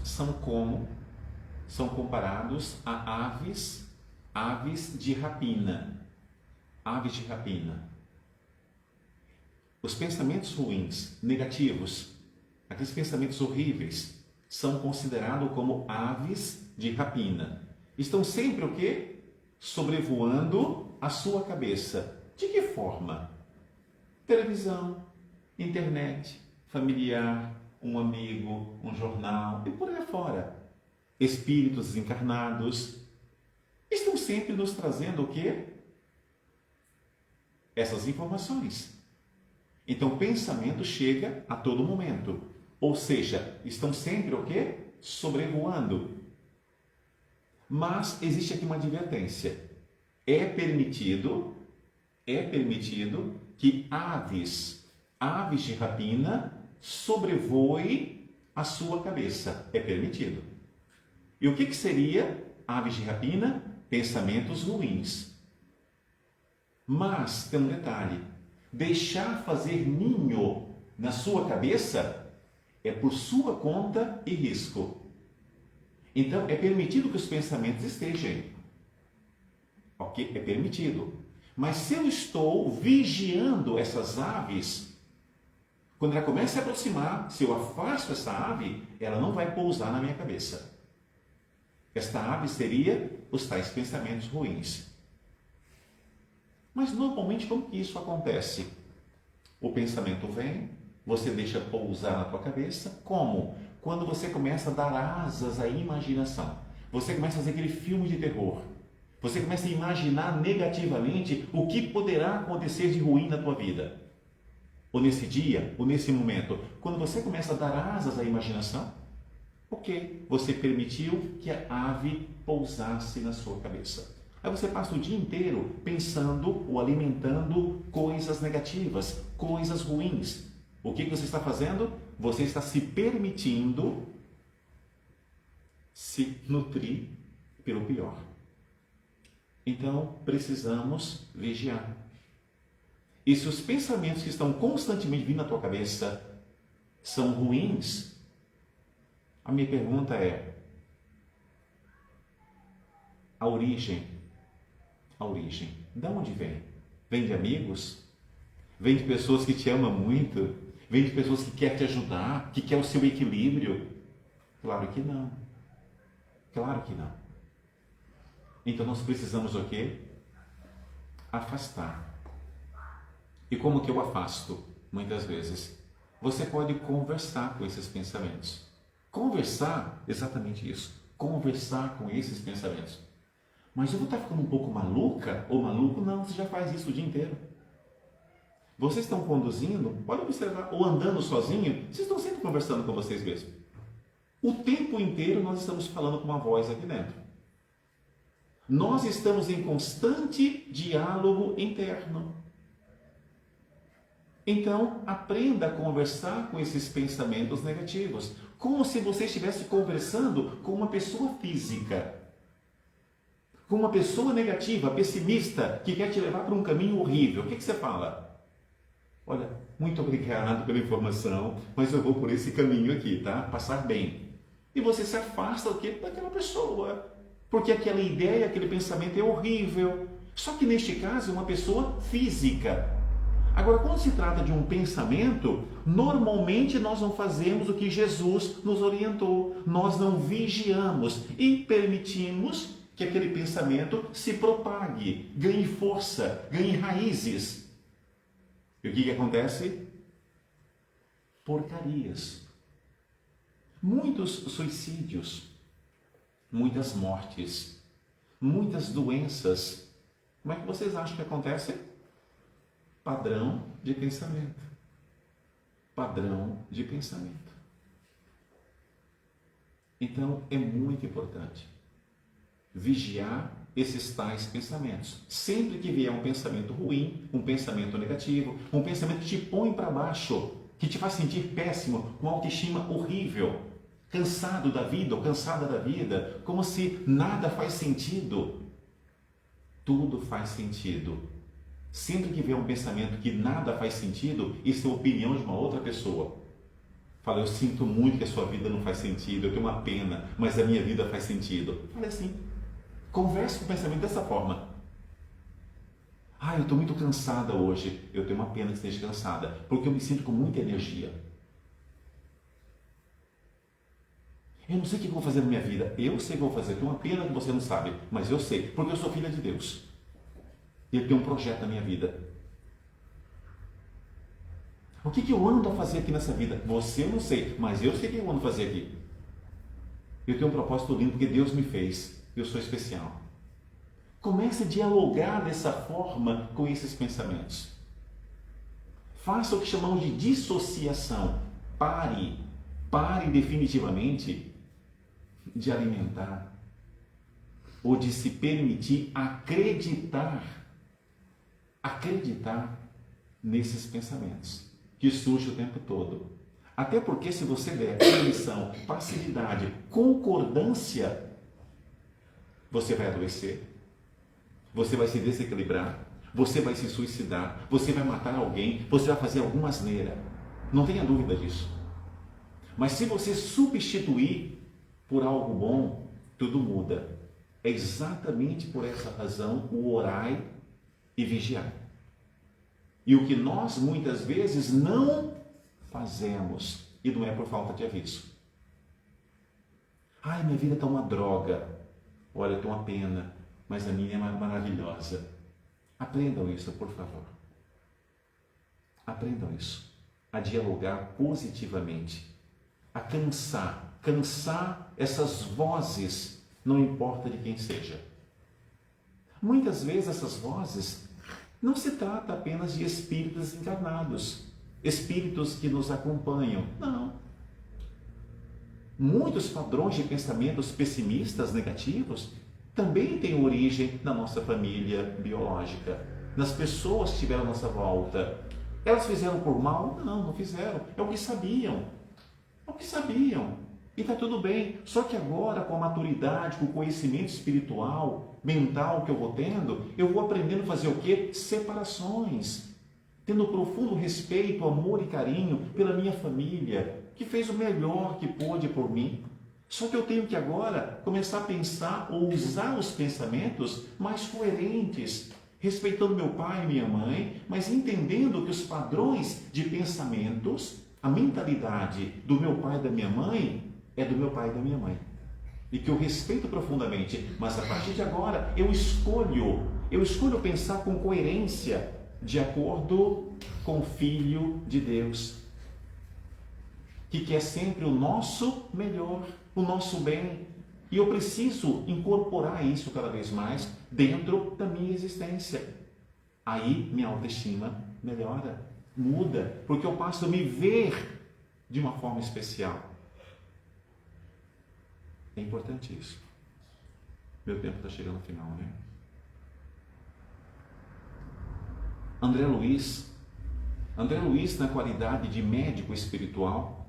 são comparados a aves de rapina. Aves de rapina. Os pensamentos ruins, negativos, aqueles pensamentos horríveis, são considerados como aves de rapina. Estão sempre o quê? Sobrevoando a sua cabeça. De que forma? Televisão, internet, familiar, um amigo, um jornal e por aí fora. Espíritos desencarnados estão sempre nos trazendo o quê? Essas informações. Então, o pensamento chega a todo momento. Ou seja, estão sempre o quê? Sobrevoando. Mas existe aqui uma advertência. É permitido que aves de rapina sobrevoem a sua cabeça. É permitido. E o que seria aves de rapina? Pensamentos ruins. Mas tem um detalhe. Deixar fazer ninho na sua cabeça é por sua conta e risco. Então, é permitido que os pensamentos estejam. Ok? É permitido. Mas se eu estou vigiando essas aves, quando ela começa a se aproximar, se eu afasto essa ave, ela não vai pousar na minha cabeça. Esta ave seria os tais pensamentos ruins. Mas normalmente como que isso acontece? O pensamento vem, você deixa pousar na tua cabeça. Como? Quando você começa a dar asas à imaginação. Você começa a fazer aquele filme de terror. Você começa a imaginar negativamente o que poderá acontecer de ruim na tua vida. Ou nesse dia, ou nesse momento. Quando você começa a dar asas à imaginação, ok, você permitiu que a ave pousasse na sua cabeça. Aí você passa o dia inteiro pensando ou alimentando coisas negativas, coisas ruins. O que você está fazendo? Você está se permitindo se nutrir pelo pior. Então, precisamos vigiar. E se os pensamentos que estão constantemente vindo na tua cabeça são ruins, a minha pergunta é: a origem, de onde vem? Vem de amigos? Vem de pessoas que te amam muito? Vem de pessoas que querem te ajudar, que querem o seu equilíbrio? Claro que não. Claro que não. Então nós precisamos o quê? Afastar. E como que eu afasto? Muitas vezes. Você pode conversar com esses pensamentos. Conversar, exatamente isso. Conversar com esses pensamentos. Mas eu vou estar ficando um pouco maluca ou maluco? Não, você já faz isso o dia inteiro. Vocês estão conduzindo, pode observar, ou andando sozinho, vocês estão sempre conversando com vocês mesmos. O tempo inteiro nós estamos falando com uma voz aqui dentro. Nós estamos em constante diálogo interno. Então, aprenda a conversar com esses pensamentos negativos, como se você estivesse conversando com uma pessoa física, com uma pessoa negativa, pessimista, que quer te levar para um caminho horrível. O que você fala? Olha, muito obrigado pela informação, mas eu vou por esse caminho aqui, tá? Passar bem. E você se afasta do quê? Daquela pessoa. Porque aquela ideia, aquele pensamento é horrível. Só que neste caso é uma pessoa física. Agora, quando se trata de um pensamento, normalmente nós não fazemos o que Jesus nos orientou. Nós não vigiamos e permitimos que aquele pensamento se propague, ganhe força, ganhe raízes. E o que acontece? Porcarias. Muitos suicídios, muitas mortes, muitas doenças. Como é que vocês acham que acontece? Padrão de pensamento. Padrão de pensamento. Então, é muito importante vigiar esses tais pensamentos. Sempre que vier um pensamento ruim, um pensamento negativo, um pensamento que te põe para baixo, que te faz sentir péssimo, com autoestima horrível, cansado da vida ou cansada da vida, como se nada faz sentido. Tudo faz sentido. Sempre que vier um pensamento que nada faz sentido, isso é a opinião de uma outra pessoa. Fala, eu sinto muito que a sua vida não faz sentido, eu tenho uma pena, mas a minha vida faz sentido. Fala assim. Converse com o pensamento dessa forma. Eu estou muito cansada hoje. Eu tenho uma pena que esteja cansada, porque eu me sinto com muita energia. Eu não sei o que eu vou fazer na minha vida. Eu sei o que eu vou fazer. Tenho uma pena que você não sabe, mas eu sei, porque eu sou filha de Deus. E Ele tem um projeto na minha vida. O que eu ando a fazer aqui nessa vida? Você eu não sei, mas eu sei o que eu ando a fazer aqui. Eu tenho um propósito lindo, porque Deus me fez. Eu sou especial. Comece a dialogar dessa forma com esses pensamentos. Faça o que chamamos de dissociação. Pare definitivamente de alimentar ou de se permitir acreditar nesses pensamentos que surgem o tempo todo. Até porque se você der permissão, passividade, concordância, você vai adoecer, você vai se desequilibrar, você vai se suicidar, você vai matar alguém, você vai fazer alguma asneira. Não tenha dúvida disso. Mas se você substituir por algo bom, tudo muda. É exatamente por essa razão o orai e vigiar. E o que nós muitas vezes não fazemos, e não é por falta de aviso. Minha vida está uma droga. Olha, eu tenho uma pena, mas a minha é maravilhosa. Aprendam isso, por favor. Aprendam isso. A dialogar positivamente. A cansar essas vozes, não importa de quem seja. Muitas vezes essas vozes não se trata apenas de espíritos encarnados, espíritos que nos acompanham. Não. Muitos padrões de pensamentos pessimistas, negativos, também têm origem na nossa família biológica, nas pessoas que estiveram à nossa volta. Elas fizeram por mal? Não fizeram. É o que sabiam. E está tudo bem. Só que agora, com a maturidade, com o conhecimento espiritual, mental que eu vou tendo, eu vou aprendendo a fazer o quê? Separações. Tendo profundo respeito, amor e carinho pela minha família, que fez o melhor que pôde por mim. Só que eu tenho que agora começar a pensar ou usar os pensamentos mais coerentes, respeitando meu pai e minha mãe, mas entendendo que os padrões de pensamentos, a mentalidade do meu pai e da minha mãe é do meu pai e da minha mãe. E que eu respeito profundamente, mas a partir de agora eu escolho pensar com coerência, de acordo com o Filho de Deus, que quer sempre o nosso melhor, o nosso bem. E eu preciso incorporar isso cada vez mais dentro da minha existência. Aí minha autoestima melhora, muda, porque eu passo a me ver de uma forma especial. É importante isso. Meu tempo está chegando ao final, né? André Luiz, na qualidade de médico espiritual,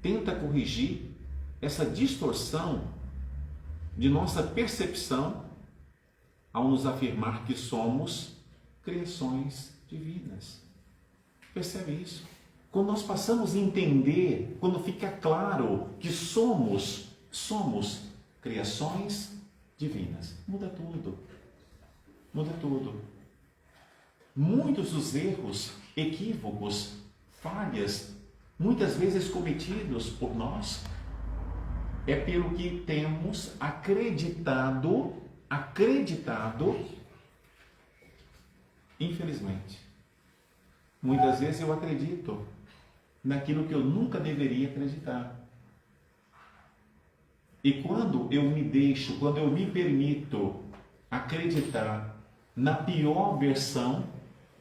tenta corrigir essa distorção de nossa percepção ao nos afirmar que somos criações divinas. Percebe isso? Quando nós passamos a entender, quando fica claro que somos criações divinas, muda tudo. Muda tudo. Muitos dos erros, equívocos, falhas, muitas vezes cometidos por nós, é pelo que temos acreditado, infelizmente. Muitas vezes eu acredito naquilo que eu nunca deveria acreditar. E quando eu me permito acreditar na pior versão,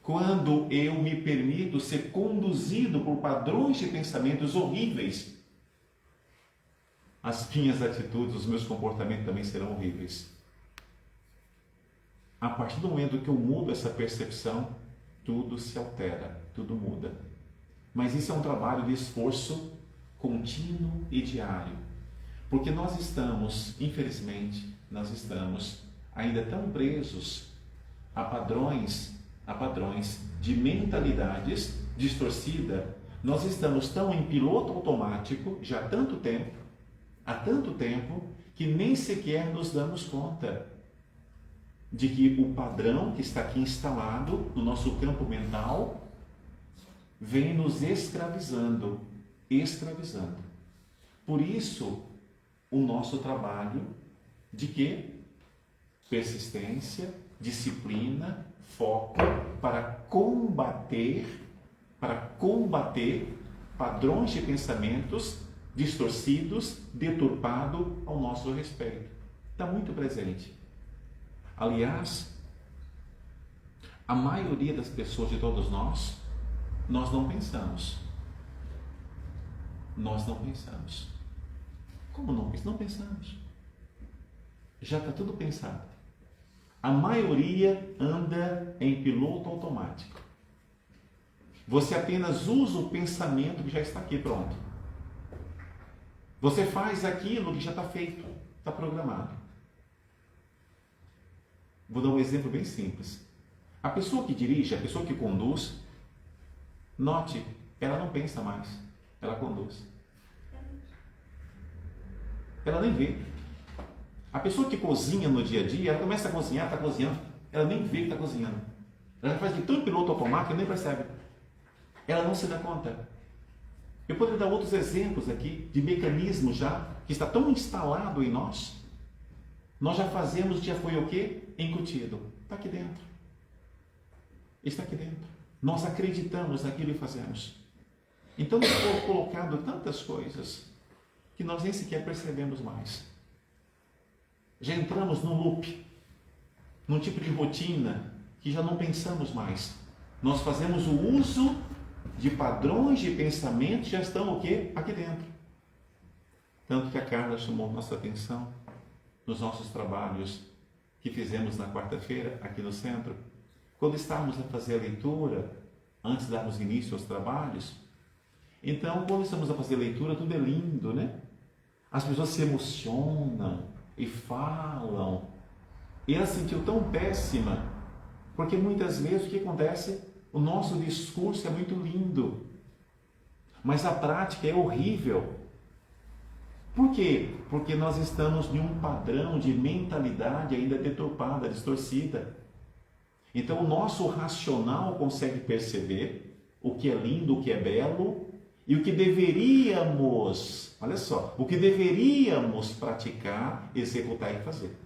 quando eu me permito ser conduzido por padrões de pensamentos horríveis, as minhas atitudes, os meus comportamentos também serão horríveis. A partir do momento que eu mudo essa percepção, tudo se altera, tudo muda. Mas isso é um trabalho de esforço contínuo e diário. Porque nós estamos, infelizmente, ainda tão presos a padrões de mentalidades distorcidas. Nós estamos tão em piloto automático já há tanto tempo, que nem sequer nos damos conta de que o padrão que está aqui instalado no nosso campo mental vem nos escravizando. Por isso, o nosso trabalho de quê? Persistência, disciplina, foco para combater padrões de pensamentos distorcidos, deturpados ao nosso respeito. Está muito presente. Aliás, a maioria das pessoas, de todos nós não pensamos. Como não pensamos? Não pensamos. Já está tudo pensado. A maioria anda em piloto automático. Você apenas usa o pensamento que já está aqui pronto. Você faz aquilo que já está feito, está programado. Vou dar um exemplo bem simples. A pessoa que dirige, a pessoa que conduz, note, ela não pensa mais, ela conduz. Ela nem vê. A pessoa que cozinha no dia a dia, ela começa a cozinhar, está cozinhando, ela nem vê que está cozinhando. Ela já faz de tão piloto automático, ela nem percebe. Ela não se dá conta. Eu poderia dar outros exemplos aqui de mecanismos já que está tão instalado em nós. Nós já fazemos, já foi o quê? Incutido. Está aqui dentro. Está aqui dentro. Nós acreditamos naquilo e fazemos. Então nos foi colocado tantas coisas que nós nem sequer percebemos mais. Já entramos num loop, num tipo de rotina que já não pensamos mais. Nós fazemos o uso de padrões de pensamento que já estão o quê? Aqui dentro. Tanto que a Carla chamou nossa atenção nos nossos trabalhos que fizemos na quarta-feira aqui no centro. Quando estávamos a fazer a leitura, antes de darmos início aos trabalhos, então quando estamos a fazer a leitura, tudo é lindo, né? As pessoas se emocionam e falam. E ela se sentiu tão péssima, porque muitas vezes o que acontece? O nosso discurso é muito lindo, mas a prática é horrível. Por quê? Porque nós estamos em um padrão de mentalidade ainda deturpada, distorcida. Então o nosso racional consegue perceber o que é lindo, o que é belo e o que deveríamos, olha só, o que deveríamos praticar, executar e fazer.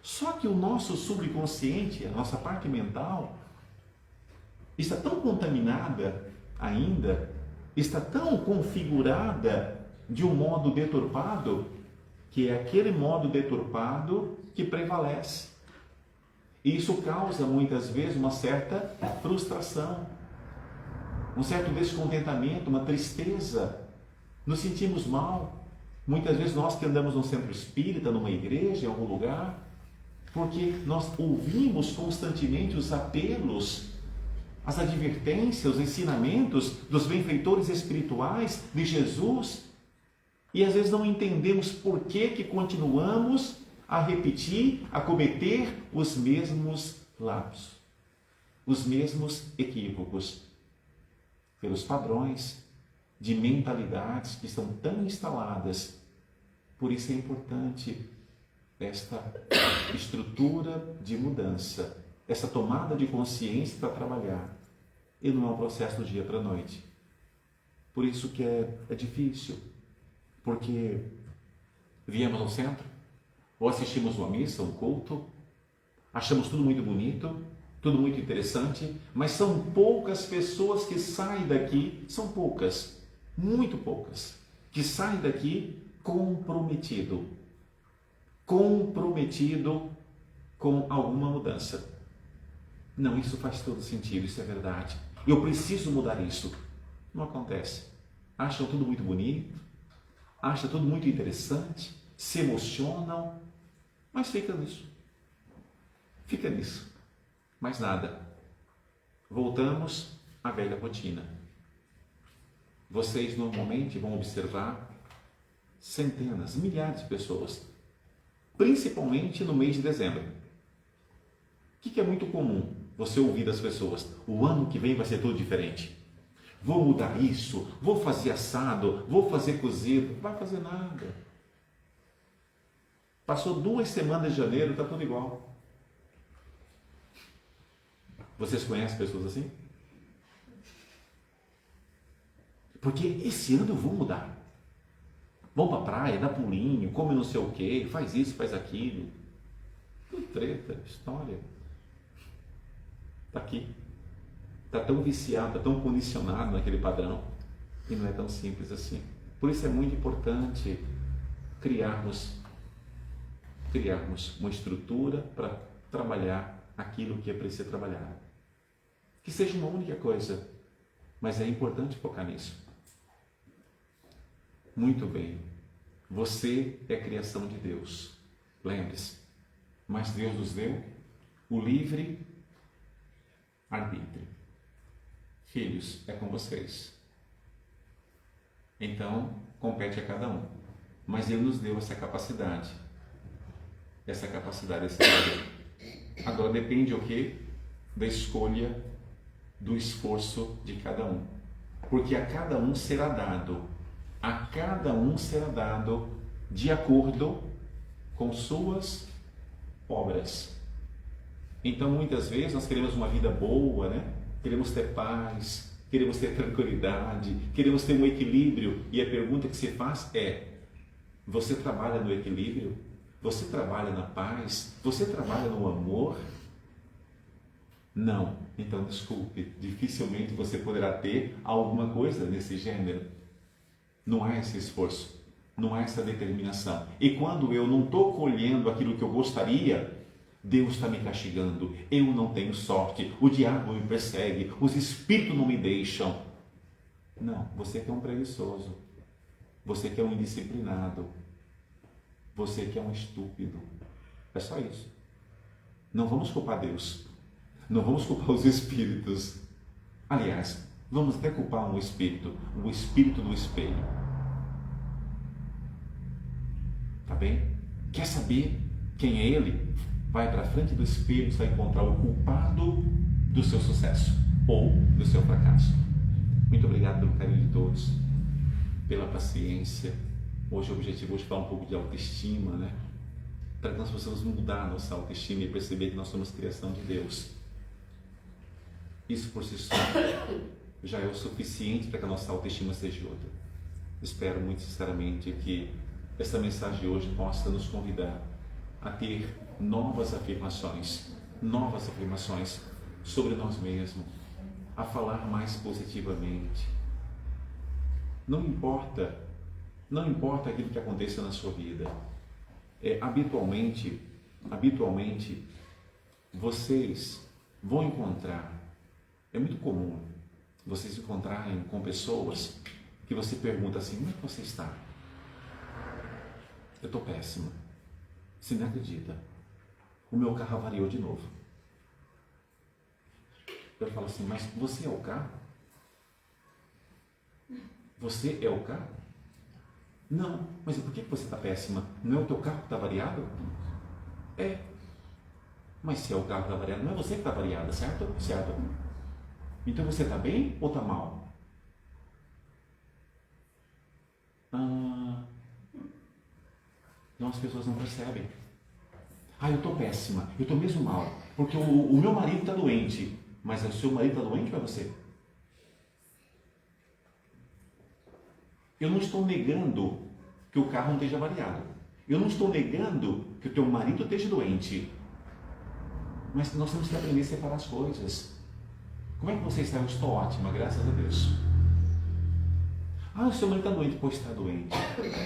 Só que o nosso subconsciente, a nossa parte mental, está tão contaminada ainda, está tão configurada de um modo deturpado, que é aquele modo deturpado que prevalece. E isso causa muitas vezes uma certa frustração, um certo descontentamento, uma tristeza. Nos sentimos mal. Muitas vezes nós que andamos no centro espírita, numa igreja, em algum lugar, porque nós ouvimos constantemente os apelos, as advertências, os ensinamentos dos benfeitores espirituais de Jesus, e às vezes não entendemos por que continuamos a repetir, a cometer os mesmos lapsos, os mesmos equívocos. pelos padrões de mentalidades que estão tão instaladas. Por isso é importante esta estrutura de mudança, essa tomada de consciência para trabalhar. E não é um processo do dia para a noite. Por isso que é difícil, porque viemos ao centro, ou assistimos uma missa, um culto, achamos tudo muito bonito, tudo muito interessante, mas são poucas pessoas que saem daqui, são poucas, muito poucas, que saem daqui comprometido com alguma mudança. Não, isso faz todo sentido, isso é verdade. Eu preciso mudar isso. Não acontece. Acham tudo muito bonito, acham tudo muito interessante, se emocionam, mas fica nisso. Fica nisso. Mais nada. Voltamos à velha rotina. Vocês normalmente vão observar centenas, milhares de pessoas, principalmente no mês de dezembro. O que é muito comum você ouvir das pessoas? O ano que vem vai ser tudo diferente. Vou mudar isso, vou fazer assado, vou fazer cozido. Não vai fazer nada. Passou 2 semanas de janeiro, está tudo igual. Vocês conhecem pessoas assim? Porque esse ano eu vou mudar. Vão para a praia, dá pulinho, come não sei o quê, faz isso, faz aquilo. Tudo treta, história. Está aqui. Está tão viciado, está tão condicionado naquele padrão. E não é tão simples assim. Por isso é muito importante criarmos uma estrutura para trabalhar aquilo que é preciso trabalhar. Que seja uma única coisa, mas é importante focar nisso. Muito bem, você é criação de Deus, lembre-se, mas Deus nos deu o livre arbítrio. Filhos, é com vocês. Então, compete a cada um, mas Ele nos deu essa capacidade, esse poder. Agora depende o quê? Da escolha, do esforço de cada um, porque a cada um será dado de acordo com suas obras. Então muitas vezes nós queremos uma vida boa, né? Queremos ter paz, queremos ter tranquilidade, queremos ter um equilíbrio, e a pergunta que se faz é: você trabalha no equilíbrio? Você trabalha na paz? Você trabalha no amor? Não. Então, desculpe, dificilmente você poderá ter alguma coisa desse gênero. Não há esse esforço, não há essa determinação. E quando eu não estou colhendo aquilo que eu gostaria, Deus está me castigando. Eu não tenho sorte, o diabo me persegue, os espíritos não me deixam. Não, você que é um preguiçoso, você que é um indisciplinado, você que é um estúpido. É só isso. Não vamos culpar Deus. Não vamos culpar os espíritos. Aliás, vamos até culpar o espírito do espelho. Tá bem? Quer saber quem é ele? Vai para frente do espelho, você vai encontrar o culpado do seu sucesso ou do seu fracasso. Muito obrigado pelo carinho de todos, pela paciência. Hoje o objetivo é falar um pouco de autoestima, né? Para que nós possamos mudar a nossa autoestima e perceber que nós somos criação de Deus. Isso por si só já é o suficiente para que a nossa autoestima seja outra. Espero muito sinceramente que essa mensagem de hoje possa nos convidar a ter novas afirmações sobre nós mesmos, a falar mais positivamente. Não importa aquilo que aconteça na sua vida. Habitualmente, vocês vão encontrar, é muito comum vocês encontrarem com pessoas que você pergunta assim: como é que você está? Eu estou péssima. Você não acredita? O meu carro avariou de novo. Eu falo assim: mas você é o carro? Você é o carro? Não, mas por que você está péssima? Não é o teu carro que está variado? É. Mas se é o carro que está variado, não é você que está variada, certo? Certo. Então você está bem ou está mal? Então as pessoas não percebem. Ah, eu estou péssima, eu estou mesmo mal, porque o meu marido está doente. Mas o seu marido está doente ou é você? Eu não estou negando que o carro não esteja avariado. Eu não estou negando que o teu marido esteja doente. Mas nós temos que aprender a separar as coisas. Como é que você está? Eu estou ótima, graças a Deus. Ah, o seu marido está doente. Pois está doente.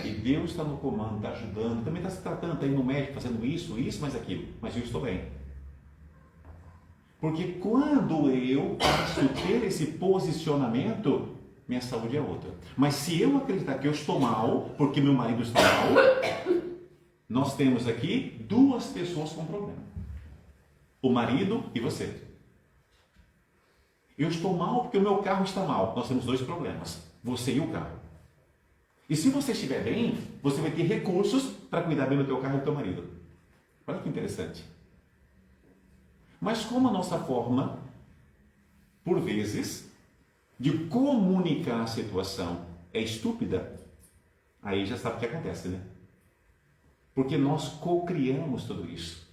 E Deus está no comando, está ajudando. Também está se tratando, está indo no médico, fazendo isso, mais aquilo. Mas eu estou bem. Porque quando eu passo a ter esse posicionamento, minha saúde é outra. Mas se eu acreditar que eu estou mal, porque meu marido está mal, nós temos aqui duas pessoas com problema. O marido e você. Eu estou mal porque o meu carro está mal. Nós temos dois problemas. Você e o carro. E se você estiver bem, você vai ter recursos para cuidar bem do teu carro e do teu marido. Olha que interessante. Mas como a nossa forma, por vezes, de comunicar a situação é estúpida, aí já sabe o que acontece, né? Porque nós co-criamos tudo isso.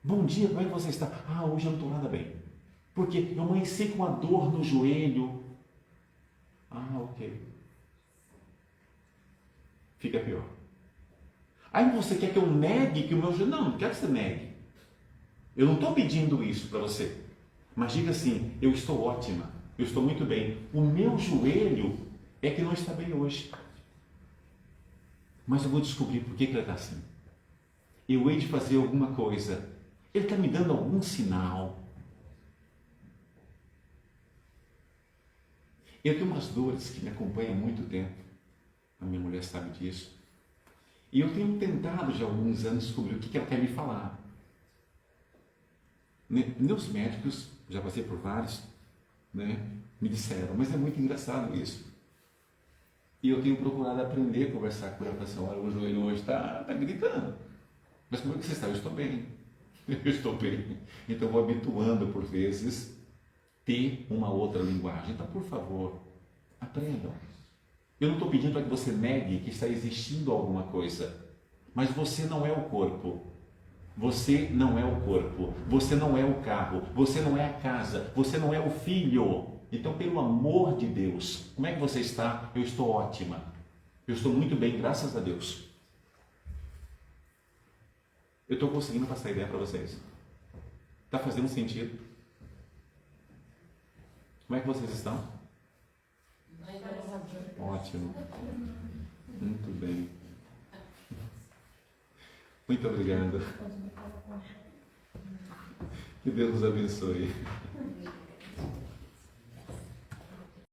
Bom dia, como é que você está? Ah, hoje eu não estou nada bem. Porque eu amanheci com uma dor no joelho. Ah, ok. Fica pior. Aí você quer que eu negue que o meu joelho... Não, não quero que você negue. Eu não estou pedindo isso para você. Mas diga assim, eu estou ótima, eu estou muito bem. O meu joelho é que não está bem hoje. Mas eu vou descobrir por que ele está assim. Eu hei de fazer alguma coisa. Ele está me dando algum sinal. Eu tenho umas dores que me acompanham há muito tempo. A minha mulher sabe disso. E eu tenho tentado já há alguns anos descobrir o que ela quer me falar. Meus médicos, já passei por vários, né, me disseram, mas é muito engraçado isso. E eu tenho procurado aprender a conversar com ela, para assim, olha, o joelho hoje está gritando. Mas como é que você está? Eu estou bem. Eu estou bem. Então eu vou habituando, por vezes, ter uma outra linguagem. Então, por favor, aprendam. Eu não estou pedindo para que você negue que está existindo alguma coisa, mas você não é o corpo. Você não é o corpo, você não é o carro, você não é a casa, você não é o filho. Então, pelo amor de Deus, como é que você está? Eu estou ótima, eu estou muito bem, graças a Deus. Eu estou conseguindo passar a ideia para vocês. Está fazendo sentido? Como é que vocês estão? Ótimo, muito bem. Muito obrigado. Que Deus nos abençoe.